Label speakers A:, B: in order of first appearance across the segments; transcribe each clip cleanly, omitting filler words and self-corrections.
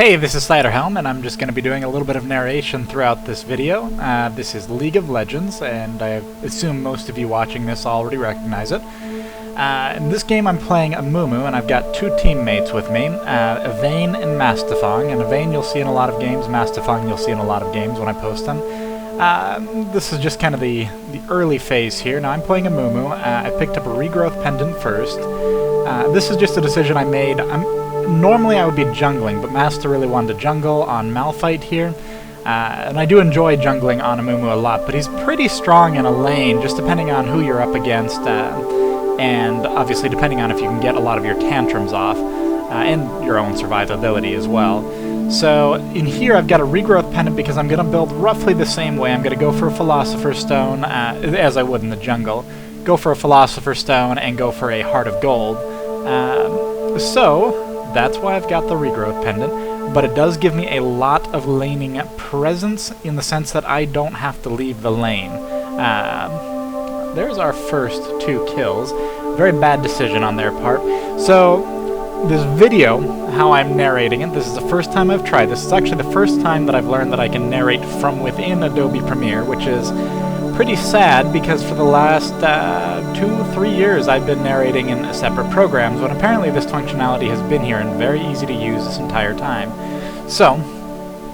A: Hey, this is Ciderhelm, and I'm just going to be doing a little bit of narration throughout this video. This is League of Legends, and I assume most of you watching this already recognize it. In this game I'm playing Amumu, and I've got two teammates with me, Evane and Mastafong. And Evane you'll see in a lot of games, Mastafong you'll see in a lot of games when I post them. This is just kind of the early phase here. Now I'm playing Amumu. I picked up a regrowth pendant first. This is just a decision I made. Normally I would be jungling, but Master really wanted to jungle on Malphite here. And I do enjoy jungling on Amumu a lot, but he's pretty strong in a lane, just depending on who you're up against, and obviously depending on if you can get a lot of your tantrums off, and your own survivability as well. So in here I've got a regrowth pendant because I'm going to build roughly the same way. I'm going to go for a Philosopher's Stone, as I would in the jungle. Go for a Philosopher's Stone and go for a Heart of Gold. So that's why I've got the regrowth pendant, but it does give me a lot of laning presence in the sense that I don't have to leave the lane. There's our first 2 kills. Very bad decision on their part. So this video, how I'm narrating it, this is the first time I've tried this. It's actually the first time that I've learned that I can narrate from within Adobe Premiere, which is pretty sad because for the last 2-3 years I've been narrating in separate programs, when apparently this functionality has been here and very easy to use this entire time. So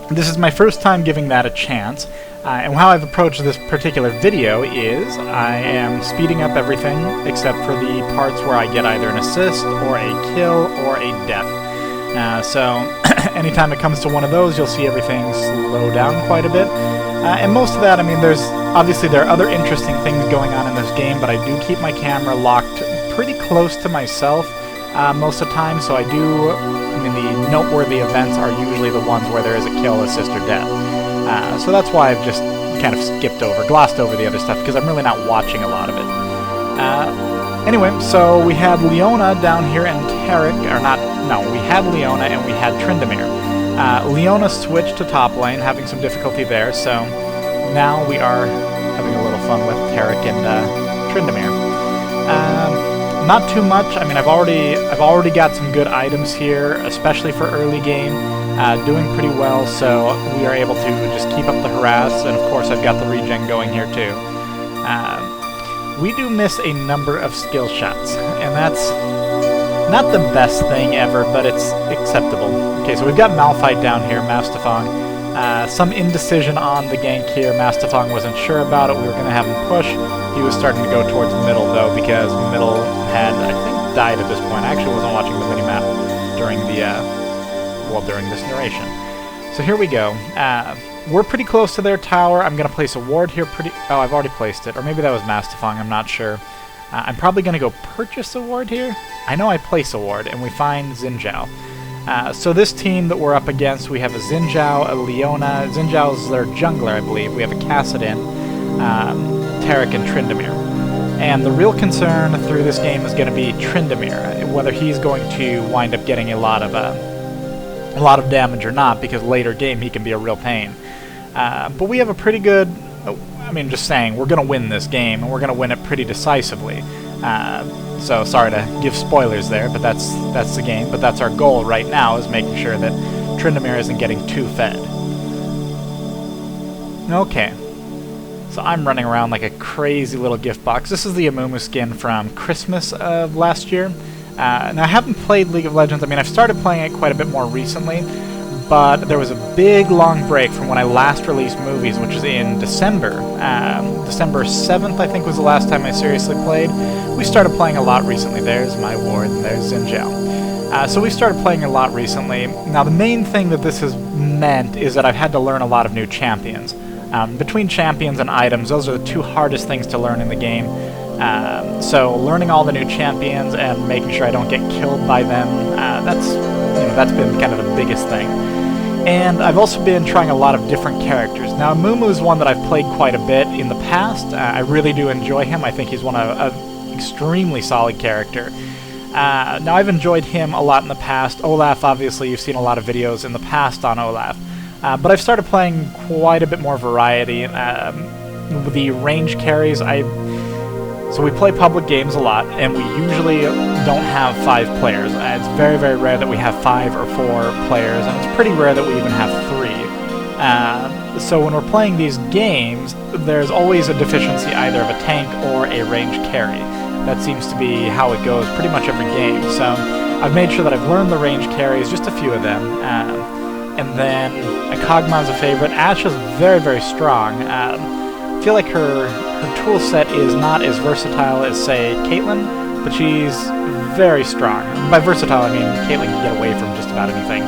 A: this is my first time giving that a chance, and how I've approached this particular video is I am speeding up everything except for the parts where I get either an assist or a kill or a death. So anytime it comes to one of those, you'll see everything slow down quite a bit. And most of that, I mean, obviously there are other interesting things going on in this game, but I do keep my camera locked pretty close to myself most of the time, so I do, I mean, the noteworthy events are usually the ones where there is a kill, assist, or death. So that's why I've just kind of glossed over the other stuff, because I'm really not watching a lot of it. Anyway, so we had Leona down here and Tarek, we had Leona and we had Tryndamere. Leona switched to top lane, having some difficulty there, so now we are having a little fun with Tarek and Tryndamere. Not too much. I mean, I've already got some good items here, especially for early game. Doing pretty well, so we are able to just keep up the harass, and of course I've got the regen going here too. We do miss a number of skill shots, and that's not the best thing ever, but it's acceptable. Okay, so we've got Malphite down here, Mastafong. Some indecision on the gank here. Mastafong wasn't sure about it. We were going to have him push. He was starting to go towards middle, though, because middle had, I think, died at this point. I actually wasn't watching the minimap during during this narration. So here we go. We're pretty close to their tower. I'm going to place a ward here Oh, I've already placed it. Or maybe that was Mastafong. I'm not sure. I'm probably going to go purchase a ward here. I know I place a ward, and we find Xin Zhao. So this team that we're up against, we have a Xin Zhao, a Leona. Xin Zhao's their jungler, I believe. We have a Kassadin, Tarek, and Tryndamere. And the real concern through this game is going to be Tryndamere, whether he's going to wind up getting a lot of damage or not, because later game he can be a real pain. But we have a pretty good... I mean, just saying, we're going to win this game, and we're going to win it pretty decisively. So sorry to give spoilers there, but that's the game. But that's our goal right now, is making sure that Tryndamere isn't getting too fed. Okay. So I'm running around like a crazy little gift box. This is the Amumu skin from Christmas of last year. Now I haven't played League of Legends. I mean, I've started playing it quite a bit more recently, but there was a big long break from when I last released movies, which is in December. December 7th, I think, was the last time I seriously played. We started playing a lot recently. There's my ward, and there's Xin Zhao. So we started playing a lot recently. Now, the main thing that this has meant is that I've had to learn a lot of new champions. Between champions and items, those are the 2 hardest things to learn in the game. So learning all the new champions and making sure I don't get killed by them, that's been kind of the biggest thing. And I've also been trying a lot of different characters. Now, Amumu is one that I've played quite a bit in the past. I really do enjoy him. I think he's an extremely solid character. Now, I've enjoyed him a lot in the past. Olaf, obviously, you've seen a lot of videos in the past on Olaf. But I've started playing quite a bit more variety. The range carries, So we play public games a lot, and we usually don't have 5 players. It's very, very rare that we have 5 or 4 players, and it's pretty rare that we even have 3. So when we're playing these games, there's always a deficiency either of a tank or a ranged carry. That seems to be how it goes pretty much every game. So I've made sure that I've learned the ranged carries, just a few of them. And then Kog'Maw's a favorite. Ashe's very, very strong. I feel like her tool set is not as versatile as, say, Caitlyn, but she's very strong. By versatile, I mean Caitlyn can get away from just about anything.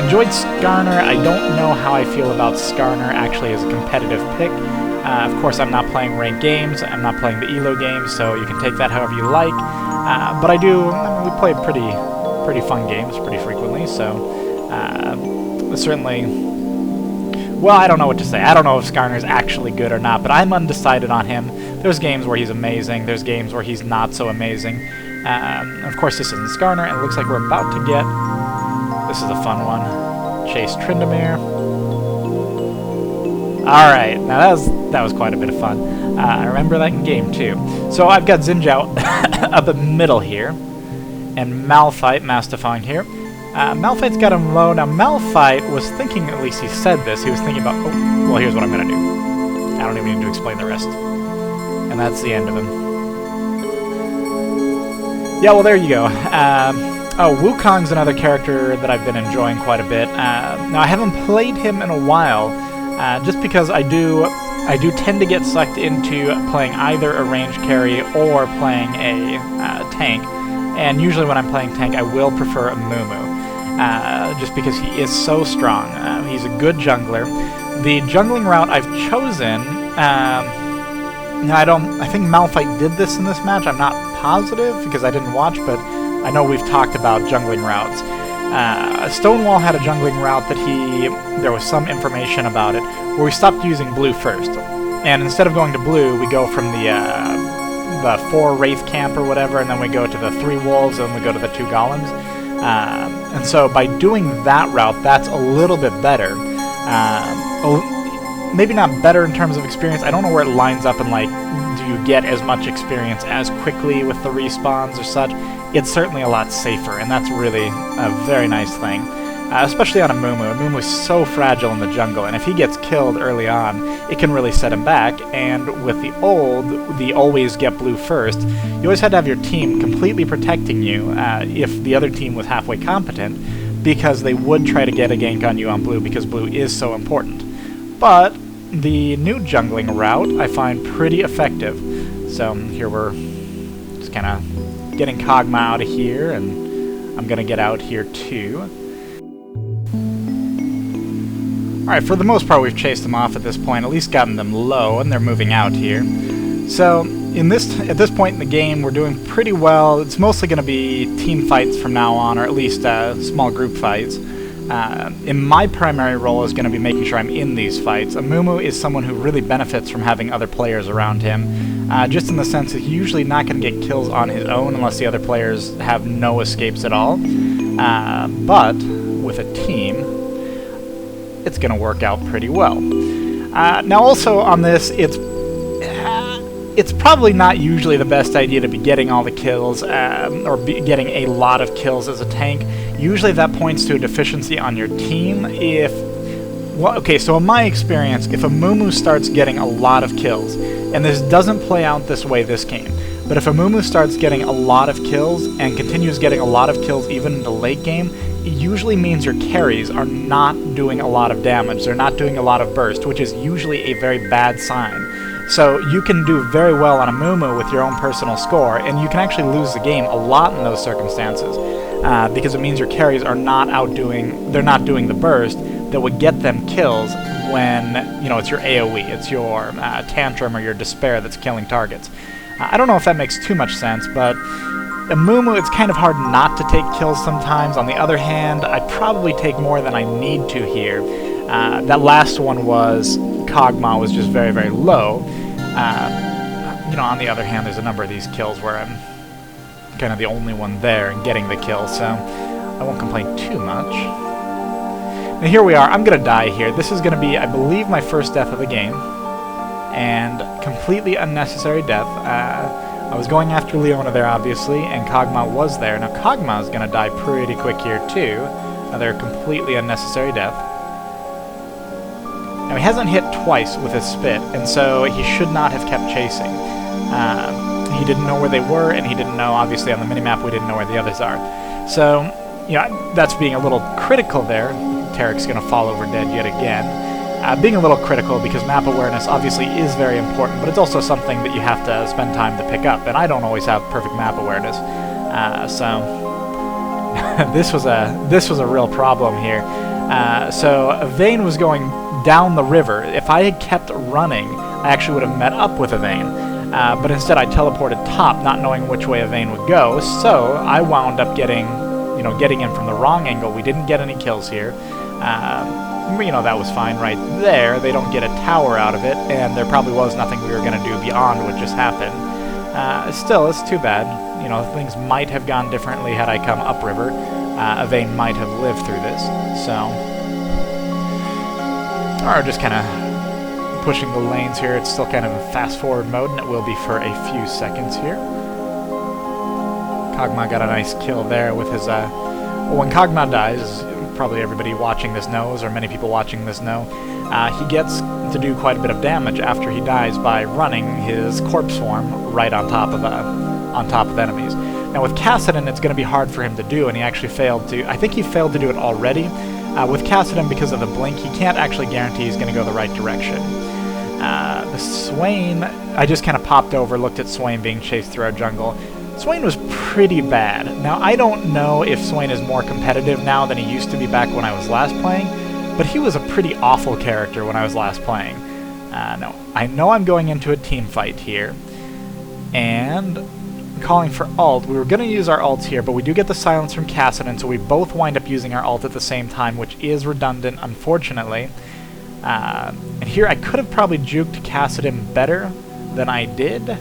A: Enjoyed Skarner. I don't know how I feel about Skarner actually as a competitive pick. Of course, I'm not playing ranked games. I'm not playing the ELO games, so you can take that however you like. But I mean, we play pretty fun games pretty frequently, so certainly. Well, I don't know what to say. I don't know if Skarner's actually good or not, but I'm undecided on him. There's games where he's amazing. There's games where he's not so amazing. Of course, this isn't Skarner, and it looks like we're about to get. This is a fun one. Chase Tryndamere. Alright, now that was quite a bit of fun. I remember that in game too. So I've got Xinjiao up the middle here, and Malphite Mastifying here. Malphite's got him low. Now Malphite was thinking, at least he said this, he was thinking about, oh, well, here's what I'm going to do. I don't even need to explain the rest. And that's the end of him. Yeah, well, there you go. Oh, Wukong's another character that I've been enjoying quite a bit. Now, I haven't played him in a while, just because I do tend to get sucked into playing either a ranged carry or playing a tank. And usually when I'm playing tank, I will prefer Amumu, just because he is so strong. He's a good jungler. The jungling route I've chosen, now I think Malphite did this in this match. I'm not positive because I didn't watch, but I know we've talked about jungling routes. Stonewall had a jungling route that there was some information about it, where we stopped using blue first. And instead of going to blue, we go from the 4 Wraith camp or whatever, and then we go to the 3 wolves, and we go to the 2 golems. And so by doing that route, that's a little bit better. Maybe not better in terms of experience. I don't know where it lines up in, like, do you get as much experience as quickly with the respawns or such. It's certainly a lot safer, and that's really a very nice thing. Especially on Amumu. Amumu is so fragile in the jungle, and if he gets killed early on, it can really set him back. And with the always get blue first, you always had to have your team completely protecting you if the other team was halfway competent, because they would try to get a gank on you on blue, because blue is so important. But the new jungling route I find pretty effective. So here we're just kind of getting Kog'Maw out of here, and I'm going to get out here too. Alright, for the most part we've chased them off at this point, at least gotten them low, and they're moving out here. So, at this point in the game, we're doing pretty well. It's mostly going to be team fights from now on, or at least small group fights. And my primary role is going to be making sure I'm in these fights. Amumu is someone who really benefits from having other players around him, just in the sense that he's usually not going to get kills on his own unless the other players have no escapes at all. But with a team, it's going to work out pretty well. Now also on this, it's probably not usually the best idea to be getting all the kills, or getting a lot of kills as a tank. Usually that points to a deficiency on your team. Okay, so in my experience, if Amumu starts getting a lot of kills, and this doesn't play out this way this game, but if Amumu starts getting a lot of kills and continues getting a lot of kills even in the late game, it usually means your carries are not doing a lot of damage. They're not doing a lot of burst, which is usually a very bad sign. So you can do very well on Amumu with your own personal score, and you can actually lose the game a lot in those circumstances, because it means your carries are not they're not doing the burst that would get them kills when, it's your AoE, it's your Tantrum or your Despair that's killing targets. I don't know if that makes too much sense, but Amumu, it's kind of hard not to take kills sometimes. On the other hand, I probably take more than I need to here. That last one was Kog'Maw was just very, very low. On the other hand, there's a number of these kills where I'm kind of the only one there and getting the kill, so I won't complain too much. Now here we are. I'm going to die here. This is going to be, I believe, my first death of the game. and completely unnecessary death. I was going after Leona there, obviously, and Kog'Maw was there. Now, Kog'Maw is going to die pretty quick here, too. Another completely unnecessary death. Now, he hasn't hit twice with his spit, and so he should not have kept chasing. He didn't know where they were, and he didn't know, obviously, on the minimap, we didn't know where the others are. So, yeah, that's being a little critical there. Tarek's going to fall over dead yet again. Being a little critical because map awareness obviously is very important, but it's also something that you have to spend time to pick up, and I don't always have perfect map awareness. So this was a real problem here. So Vayne was going down the river. If I had kept running, I actually would have met up with a Vayne. But instead I teleported top, not knowing which way a Vayne would go, so I wound up getting in from the wrong angle. We didn't get any kills here. That was fine right there. They don't get a tower out of it, and there probably was nothing we were going to do beyond what just happened. Still, it's too bad. Things might have gone differently had I come upriver. A Vayne might have lived through this, so... Or just kind of pushing the lanes here. It's still kind of in fast-forward mode, and it will be for a few seconds here. Kog'Maw got a nice kill there with his... when Kog'Maw dies... probably everybody watching this knows, or many people watching this know, he gets to do quite a bit of damage after he dies by running his corpse swarm right on top of enemies. Now with Kassadin, it's going to be hard for him to do, and he actually failed to. I think he failed to do it already. With Kassadin, because of the blink, he can't actually guarantee he's going to go the right direction. The Swain, I just kind of popped over, looked at Swain being chased through our jungle. Swain was pretty bad. Now, I don't know if Swain is more competitive now than he used to be back when I was last playing, but he was a pretty awful character when I was last playing. No, I know I'm going into a team fight here, and calling for ult. We were going to use our ults here, but we do get the silence from Kassadin, so we both wind up using our ult at the same time, which is redundant, unfortunately. And here I could have probably juked Kassadin better than I did.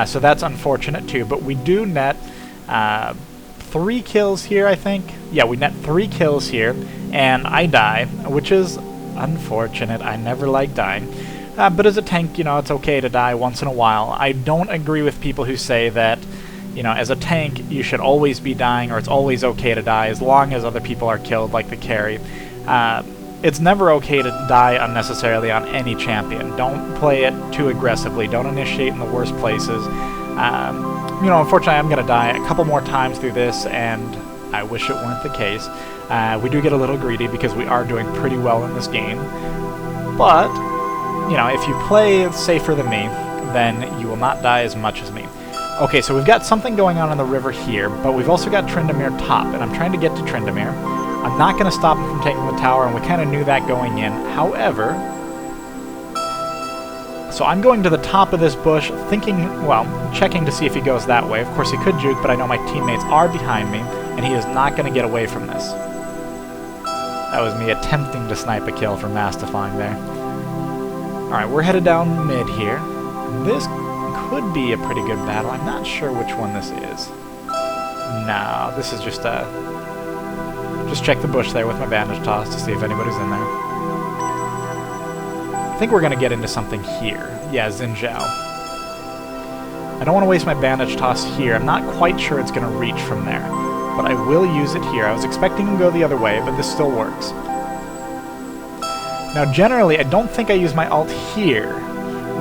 A: So that's unfortunate too, but we do net 3 kills here, I think. Yeah, we net 3 kills here, and I die, which is unfortunate. I never like dying. But as a tank, it's okay to die once in a while. I don't agree with people who say that, as a tank, you should always be dying, or it's always okay to die as long as other people are killed, like the carry. It's never okay to die unnecessarily on any champion. Don't play it too aggressively. Don't initiate in the worst places. Unfortunately, I'm going to die a couple more times through this, and I wish it weren't the case. We do get a little greedy because we are doing pretty well in this game. But, if you play safer than me, then you will not die as much as me. Okay, so we've got something going on in the river here, but we've also got Tryndamere top, and I'm trying to get to Tryndamere. I'm not going to stop him from taking the tower, and we kind of knew that going in. However, so I'm going to the top of this bush, checking to see if he goes that way. Of course, he could juke, but I know my teammates are behind me, and he is not going to get away from this. That was me attempting to snipe a kill from Mastifying there. Alright, we're headed down mid here. This could be a pretty good battle. I'm not sure which one this is. No, this is just a... Just check the bush there with my bandage toss to see if anybody's in there. I think we're going to get into something here. Yeah, Xin Zhao. I don't want to waste my bandage toss here. I'm not quite sure it's going to reach from there, but I will use it here. I was expecting to go the other way, but this still works. Now, generally, I don't think I use my ult here,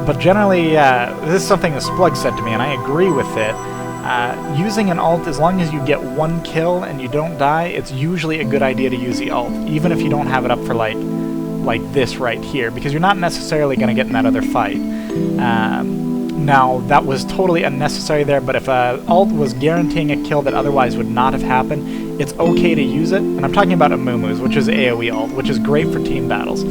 A: but generally, this is something that Splug said to me, and I agree with it. Using an ult, as long as you get 1 kill and you don't die, it's usually a good idea to use the ult, even if you don't have it up for like this right here, because you're not necessarily going to get in that other fight. Now, that was totally unnecessary there, but if ult was guaranteeing a kill that otherwise would not have happened, it's okay to use it. And I'm talking about Amumu's, which is AoE ult, which is great for team battles.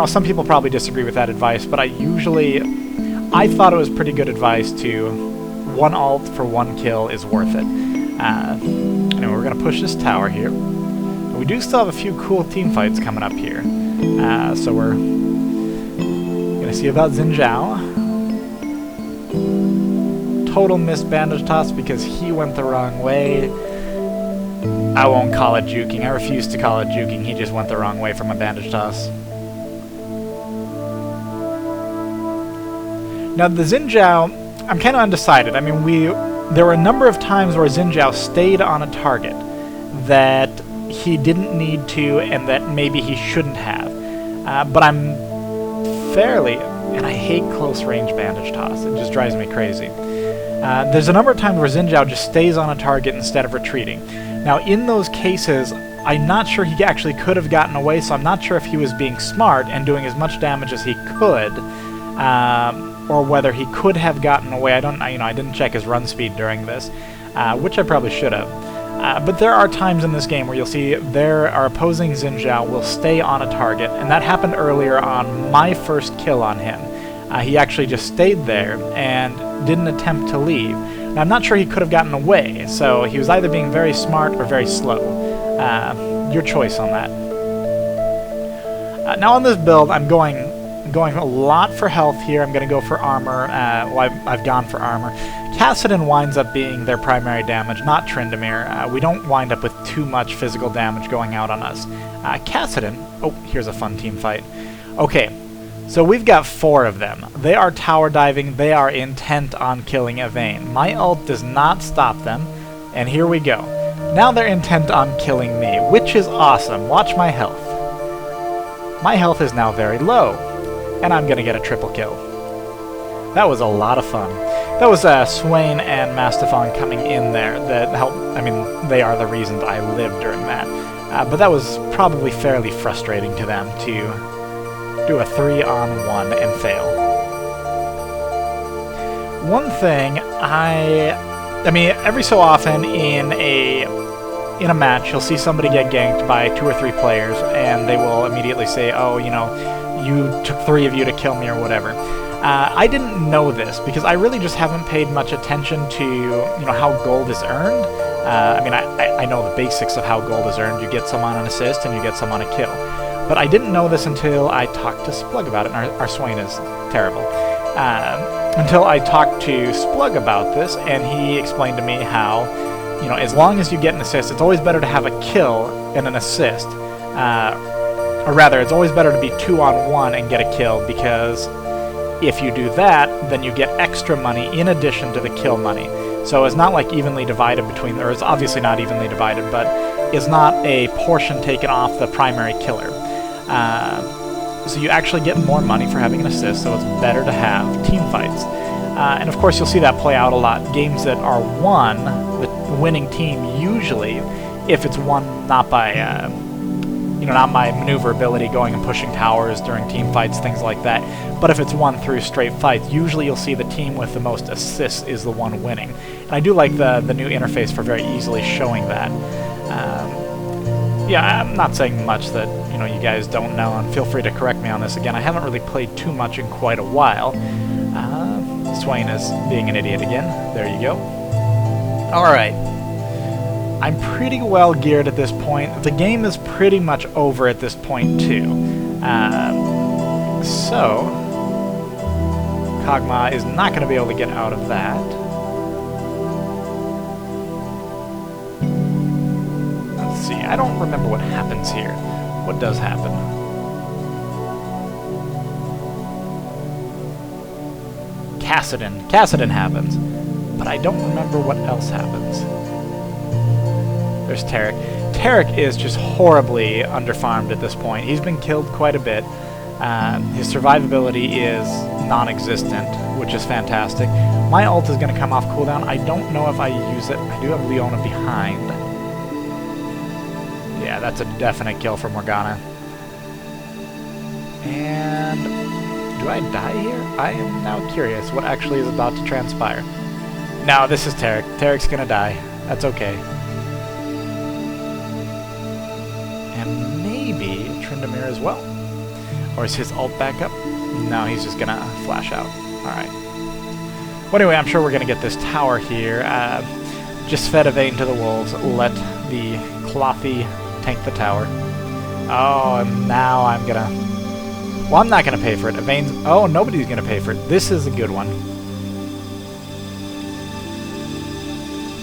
A: Some people probably disagree with that advice, but I thought it was pretty good advice to... 1 ult for 1 kill is worth it. Anyway, we're going to push this tower here. And we do still have a few cool team fights coming up here. So we're going to see about Xin Zhao. Total missed bandage toss because he went the wrong way. I won't call it juking. I refuse to call it juking. He just went the wrong way from a bandage toss. Now the Xin Zhao, I'm kind of undecided. I mean, there were a number of times where Xin Zhao stayed on a target that he didn't need to and that maybe he shouldn't have. But I'm fairly, and I hate close range bandage toss, it just drives me crazy. There's a number of times where Xin Zhao just stays on a target instead of retreating. Now in those cases, I'm not sure he actually could have gotten away, so I'm not sure if he was being smart and doing as much damage as he could, or whether he could have gotten away. I didn't check his run speed during this, which I probably should have. But there are times in this game where you'll see there are opposing Xin Zhao will stay on a target, and that happened earlier on my first kill on him. He actually just stayed there and didn't attempt to leave. Now, I'm not sure he could have gotten away, so he was either being very smart or very slow. Your choice on that. Now on this build, I'm going a lot for health here. I'm going to go for armor. I've gone for armor. Kassadin winds up being their primary damage, not Tryndamere. We don't wind up with too much physical damage going out on us. Kassadin... Oh, here's a fun team fight. Okay, so we've got 4 of them. They are tower diving. They are intent on killing Yvain. My ult does not stop them, and here we go. Now they're intent on killing me, which is awesome. Watch my health. My health is now very low, and I'm going to get a triple kill. That was a lot of fun. That was Swain and Mastafon coming in there that helped. I mean, they are the reasons I lived during that. But that was probably fairly frustrating to them to do a 3-on-1 and fail. One thing I mean, every so often in a match, you'll see somebody get ganked by 2 or 3 players, and they will immediately say, "Oh, you know, you took 3 of you to kill me," or whatever. I didn't know this because I really just haven't paid much attention to how gold is earned. I mean, I know the basics of how gold is earned. You get some on an assist and you get some on a kill. But I didn't know this until I talked to Splug about it, and our Swain is terrible. Until I talked to Splug about this, and he explained to me how, as long as you get an assist, it's always better to have a kill than an assist. Or rather, it's always better to be 2-on-1 and get a kill, because if you do that, then you get extra money in addition to the kill money. So it's not like evenly divided between, or it's obviously not evenly divided, but it's not a portion taken off the primary killer. So you actually get more money for having an assist, so it's better to have team fights. And of course you'll see that play out a lot. Games that are won, the winning team usually, if it's won not by not by maneuverability, going and pushing towers during team fights, things like that, but if it's won through straight fights, usually you'll see the team with the most assists is the one winning. And I do like the new interface for very easily showing that. Yeah, I'm not saying much that you guys don't know, and feel free to correct me on this. Again, I haven't really played too much in quite a while. Swain is being an idiot again. There you go. Alright. I'm pretty well geared at this point. The game is pretty much over at this point, too. So, Kog'Maw is not going to be able to get out of that. Let's see, I don't remember what happens here. What does happen? Kassadin happens, but I don't remember what else happens. There's Taric. Taric is just horribly underfarmed at this point. He's been killed quite a bit. His survivability is non-existent, which is fantastic. My ult is going to come off cooldown. I don't know if I use it. I do have Leona behind. Yeah, that's a definite kill for Morgana. And do I die here? I am now curious what actually is about to transpire. No, this is Taric. Taric's going to die. That's okay. And maybe Tryndamere as well. Or is his ult back up? No, he's just gonna flash out. Alright. Well, anyway, I'm sure we're gonna get this tower here. Just fed Yvain to the wolves. Let the Clothy tank the tower. Oh, and now I'm gonna... Well, I'm not gonna pay for it. Yvain's... Oh, nobody's gonna pay for it. This is a good one.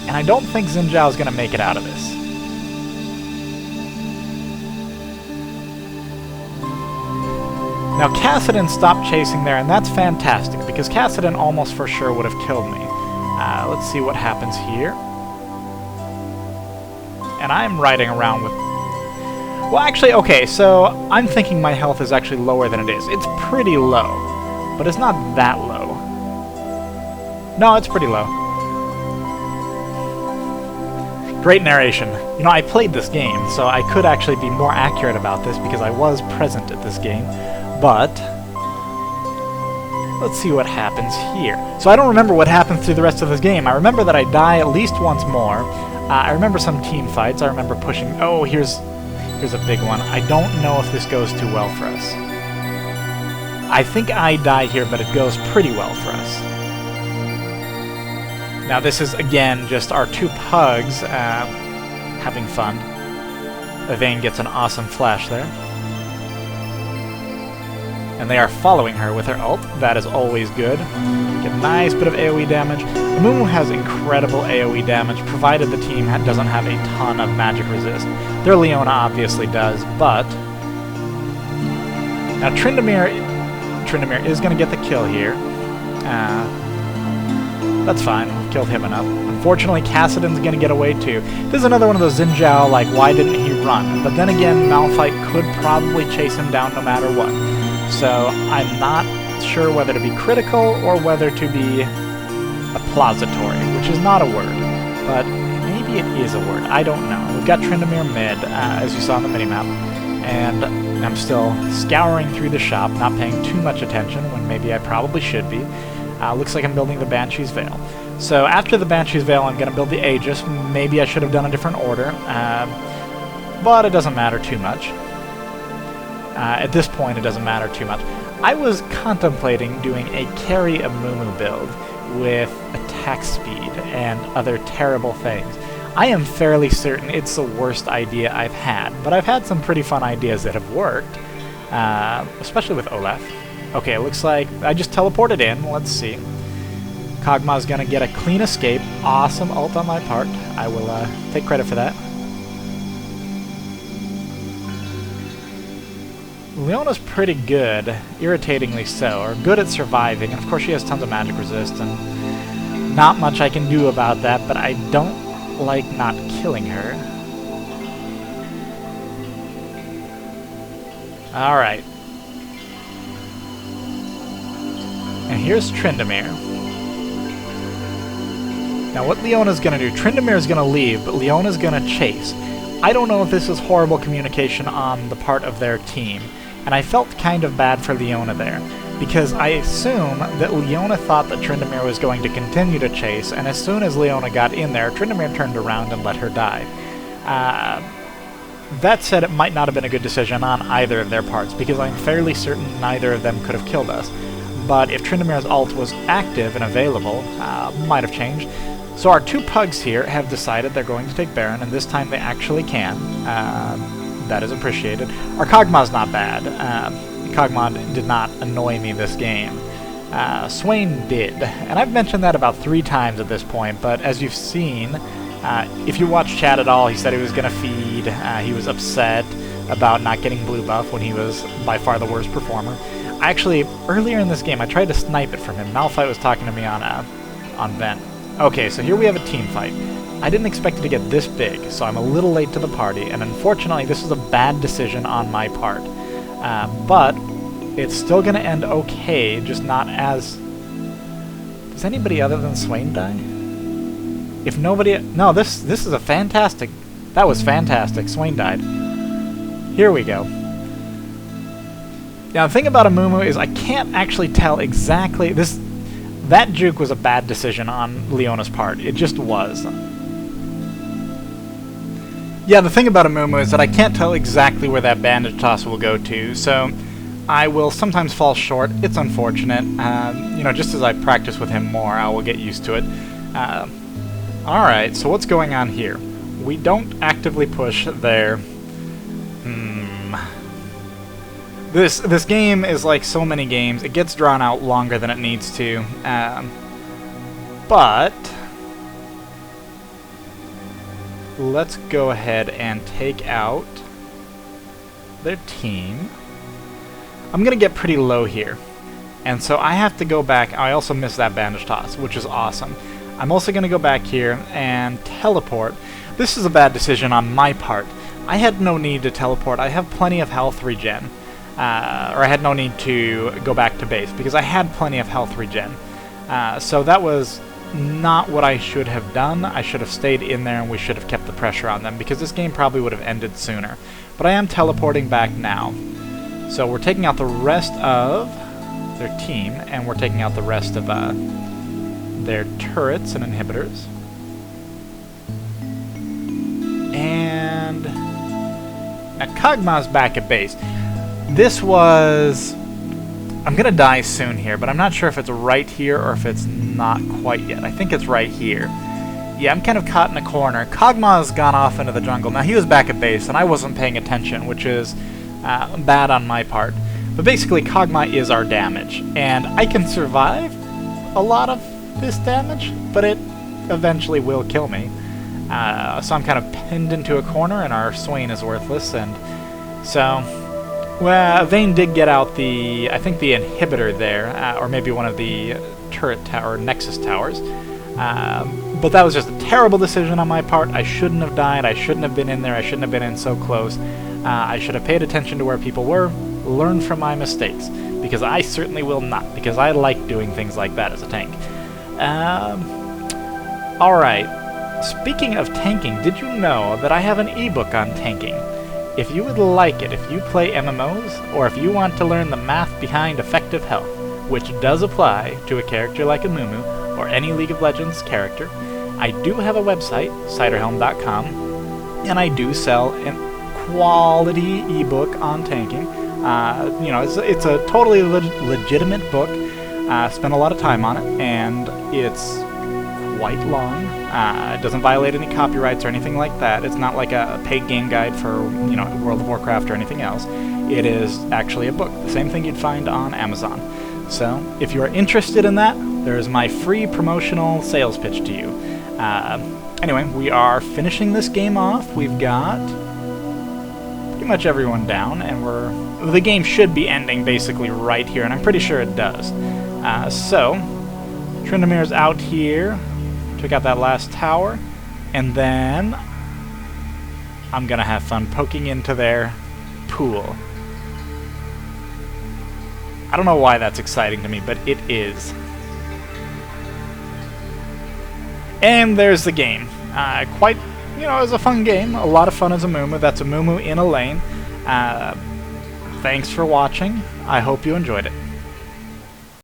A: And I don't think Xin Zhao's gonna make it out of this. Now, Kassadin stopped chasing there, and that's fantastic, because Cassidon almost for sure would have killed me. Let's see what happens here. And I'm riding around with... Well, actually, okay, so I'm thinking my health is actually lower than it is. It's pretty low, but it's not that low. No, it's pretty low. Great narration. You know, I played this game, so I could actually be more accurate about this because I was present at this game, but... Let's see what happens here. So I don't remember what happens through the rest of this game. I remember that I die at least once more. I remember some team fights. I remember pushing... Oh, here's a big one. I don't know if this goes too well for us. I think I die here, but it goes pretty well for us. Now this is, again, just our two pugs having fun. Yvain gets an awesome flash there. And they are following her with her ult. That is always good. Get a nice bit of AoE damage. Amumu has incredible AoE damage, provided the team doesn't have a ton of magic resist. Their Leona obviously does, but... Now Tryndamere is going to get the kill here. That's fine. We've killed him enough. Unfortunately, Cassidon's going to get away too. This is another one of those Xin Zhao, like, why didn't he run? But then again, Malphite could probably chase him down no matter what. So I'm not sure whether to be critical or whether to be applauditory, which is not a word, but maybe it is a word. I don't know. We've got Tryndamere mid, as you saw on the minimap, and I'm still scouring through the shop, not paying too much attention when maybe I probably should be. Looks like I'm building the Banshee's Veil. So after the Banshee's Veil, I'm going to build the Aegis. Maybe I should have done a different order, but it doesn't matter too much. At this point, it doesn't matter too much. I was contemplating doing a carry Amumu build with attack speed and other terrible things. I am fairly certain it's the worst idea I've had, but I've had some pretty fun ideas that have worked, especially with Olaf. Okay, it looks like I just teleported in. Let's see. Kog'Maw's gonna get a clean escape. Awesome ult on my part. I will take credit for that. Leona's pretty good, irritatingly so, or good at surviving, and of course she has tons of magic resist, and not much I can do about that, but I don't like not killing her. Alright. And here's Tryndamere. Now what Leona's gonna do, Tryndamere's gonna leave, but Leona's gonna chase. I don't know if this is horrible communication on the part of their team, and I felt kind of bad for Leona there, because I assume that Leona thought that Tryndamere was going to continue to chase, and as soon as Leona got in there, Tryndamere turned around and let her die. That said, it might not have been a good decision on either of their parts, because I'm fairly certain neither of them could have killed us. But if Tryndamere's ult was active and available, might have changed. So our two pugs here have decided they're going to take Baron, and this time they actually can. That is appreciated. Our Kog'Maw's not bad. Kog'Maw did not annoy me this game. Swain did. And I've mentioned that about 3 times at this point, but as you've seen, if you watch chat at all, he said he was going to feed. He was upset about not getting blue buff when he was by far the worst performer. Actually, earlier in this game, I tried to snipe it from him. Malphite was talking to me on Vent. Okay, so here we have a team fight. I didn't expect it to get this big, so I'm a little late to the party, and unfortunately this was a bad decision on my part. But it's still going to end okay, just not as... Does anybody other than Swain die? If nobody... No, this is a fantastic... That was fantastic. Swain died. Here we go. Now, the thing about Amumu is I can't actually tell exactly... That juke was a bad decision on Leona's part. It just was. Yeah, the thing about Amumu is that I can't tell exactly where that bandage toss will go to, so I will sometimes fall short. It's unfortunate. You know, just as I practice with him more, I will get used to it. Alright, so what's going on here? We don't actively push their... This game is like so many games. It gets drawn out longer than it needs to. But... let's go ahead and take out their team. I'm going to get pretty low here. And so I have to go back. I also missed that bandage toss, which is awesome. I'm also going to go back here and teleport. This is a bad decision on my part. I had no need to teleport. I have plenty of health regen. Or I had no need to go back to base because I had plenty of health regen. So that was not what I should have done. I should have stayed in there and we should have kept the pressure on them because this game probably would have ended sooner. But I am teleporting back now. So we're taking out the rest of their team and we're taking out the rest of their turrets and inhibitors. And now Kog'Maw's back at base. This was... I'm gonna die soon here, but I'm not sure if it's right here or if it's not quite yet. I think it's right here. Yeah, I'm kind of caught in a corner. Kog'Maw's gone off into the jungle. Now, he was back at base, and I wasn't paying attention, which is bad on my part. But basically, Kog'Maw is our damage, and I can survive a lot of this damage, but it eventually will kill me. So I'm kind of pinned into a corner, and our Swain is worthless, and so... Well, Vayne did get out the, I think the inhibitor there, or maybe one of the turret tower, Nexus towers. But that was just a terrible decision on my part. I shouldn't have died. I shouldn't have been in there. I shouldn't have been in so close. I should have paid attention to where people were, learned from my mistakes, because I certainly will not, because I like doing things like that as a tank. Alright, speaking of tanking, did you know that I have an ebook on tanking? If you would like it, if you play MMOs, or if you want to learn the math behind effective health, which does apply to a character like Amumu, or any League of Legends character, I do have a website, ciderhelm.com, and I do sell a quality ebook on tanking. You know, it's a totally legitimate book. Spent a lot of time on it, and it's quite long. It doesn't violate any copyrights or anything like that. It's not like a paid game guide for, you know, World of Warcraft or anything else. It is actually a book, the same thing you'd find on Amazon. So, if you are interested in that, there is my free promotional sales pitch to you. Anyway, we are finishing this game off. We've got pretty much everyone down, and the game should be ending basically right here, and I'm pretty sure it does. So, Tryndamyr's out here. Took out that last tower, and then I'm gonna have fun poking into their pool. I don't know why that's exciting to me, but it is. And there's the game. Quite, you know, it was a fun game. A lot of fun as Amumu. That's Amumu in a lane. Thanks for watching. I hope you enjoyed it.